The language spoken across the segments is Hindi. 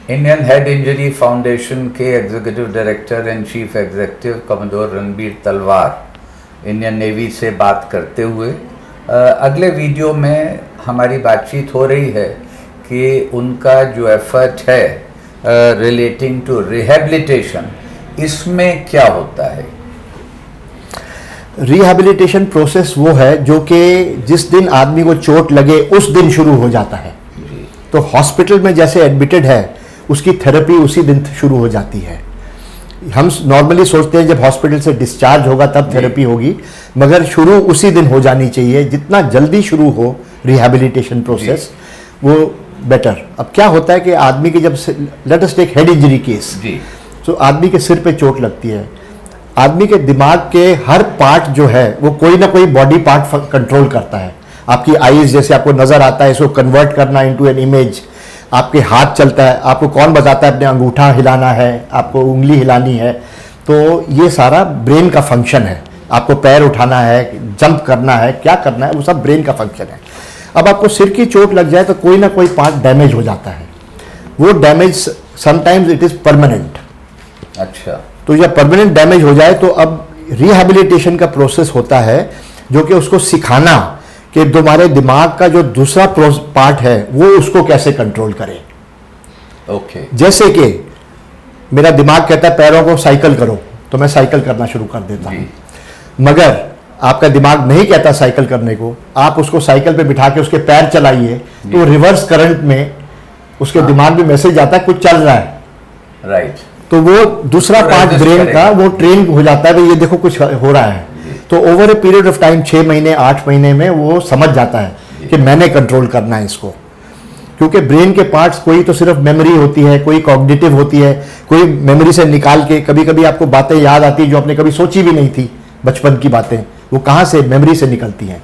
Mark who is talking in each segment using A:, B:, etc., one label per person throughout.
A: इंडियन हेड इंजरी फाउंडेशन के executive director and chief executive commodore Ranbir तलवार इंडियन नेवी से बात करते हुए अगले वीडियो में हमारी बातचीत हो रही है कि उनका जो एफर्ट है रिलेटिंग टू रिहैबिलिटेशन, इसमें क्या होता है?
B: रिहैबिलिटेशन प्रोसेस वो है जो कि जिस दिन आदमी को चोट लगे उस दिन शुरू हो जाता है। तो हॉस्पिटल में जैसे एडमिटेड है उसकी थेरेपी उसी दिन शुरू हो जाती है। हम नॉर्मली सोचते हैं जब हॉस्पिटल से डिस्चार्ज होगा तब थेरेपी होगी, मगर शुरू उसी दिन हो जानी चाहिए। जितना जल्दी शुरू हो रिहैबिलिटेशन प्रोसेस वो बेटर। अब क्या होता है कि आदमी की जब let us take head injury case, तो आदमी के सिर पे चोट लगती है, आदमी के दिमाग के हर पार्ट जो है वो कोई ना कोई बॉडी पार्ट कंट्रोल करता है। आपकी आईज जैसे आपको नजर आता है, इसको कन्वर्ट करना इनटू एन इमेज। आपके हाथ चलता है, आपको कौन बताता है अपने अंगूठा हिलाना है, आपको उंगली हिलानी है, तो ये सारा ब्रेन का फंक्शन है। आपको पैर उठाना है, जंप करना है, क्या करना है, वो सब ब्रेन का फंक्शन है। अब आपको सिर की चोट लग जाए तो कोई ना कोई पार्ट डैमेज हो जाता है। वो damage sometimes it is permanent.
A: अच्छा,
B: तो जब परमानेंट डैमेज हो जाए तो अब रिहैबिलिटेशन का प्रोसेस होता है जो कि उसको सिखाना कि तुम्हारे दिमाग का जो दूसरा पार्ट है वो उसको कैसे कंट्रोल करे।
A: ओके।
B: जैसे कि मेरा दिमाग कहता है पैरों को साइकिल करो, तो मैं साइकिल करना शुरू कर देता हूं। मगर आपका दिमाग नहीं कहता साइकिल करने को, आप उसको साइकिल पे बिठा के उसके पैर चलाइए तो रिवर्स करंट में उसके दिमाग में मैसेज आता है कुछ चल रहा है।
A: राइट।
B: तो वो दूसरा पार्ट ब्रेन का वो ट्रेन हो जाता है भाई ये देखो कुछ हो रहा है। तो over a period of time 6 महीने 8 महीने में वो समझ जाता है कि मैंने कंट्रोल करना है इसको। क्योंकि ब्रेन के पार्ट्स कोई तो सिर्फ मेमोरी होती है, कोई कॉग्निटिव होती है, कोई मेमोरी से निकाल के कभी कभी आपको बातें याद आती है जो आपने कभी सोची भी नहीं थी, बचपन की बातें, वो कहाँ से मेमोरी से निकलती हैं।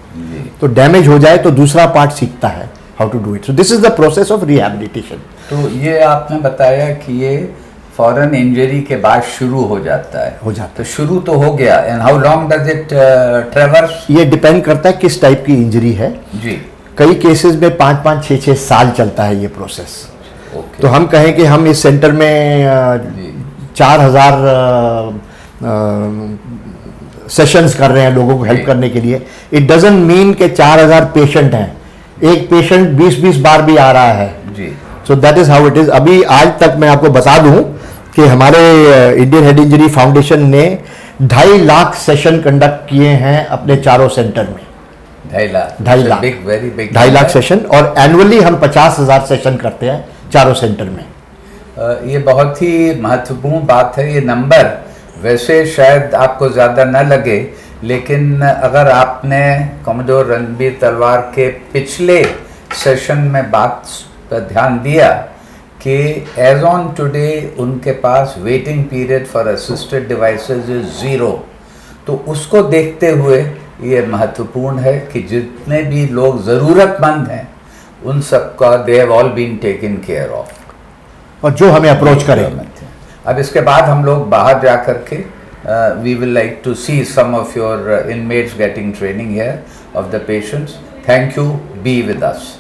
B: तो डैमेज हो जाए तो दूसरा पार्ट सीखता है how to do it. So this is the process of rehabilitation.
A: तो ये आपने बताया कि ये फॉरेन इंजरी के बाद शुरू हो जाता है। तो शुरू तो हो गया, and how long does it traverse?
B: ये डिपेंड करता है किस टाइप की इंजरी है
A: जी।
B: कई केसेस में 5-5, 6-6 साल चलता है ये प्रोसेस। तो हम कहें कि हम इस सेंटर में 4000 सेशंस कर रहे हैं लोगों को हेल्प करने के लिए। इट डजंट मीन कि 4000 पेशेंट हैं, एक पेशेंट 20-20 बार भी आ रहा है जी। So that is how it is. अभी आज तक मैं आपको बता दूं कि हमारे इंडियन हेड इंजरी फाउंडेशन ने 2.5 लाख सेशन कंडक्ट किए हैं अपने चारों सेंटर में। 2.5 lakh,
A: very big
B: 2.5 lakh session. और एनुअली हम 50,000 सेशन करते हैं चारों सेंटर में।
A: ये बहुत ही महत्वपूर्ण बात है। ये नंबर वैसे शायद आपको ज़्यादा न लगे, लेकिन अगर आपने कमोडोर रणबीर तलवार के पिछले सेशन में बात पर ध्यान दिया कि एज ऑन टुडे उनके पास waiting period for assisted devices is 0। तो उसको देखते हुए ये महत्वपूर्ण है कि जितने भी लोग ज़रूरतमंद हैं उन सबका they have all been taken care of,
B: और जो हमें अप्रोच करें।
A: अब इसके बाद हम लोग बाहर जा कर के we will like to see some of your inmates getting training here of the patients. Thank you, be with us.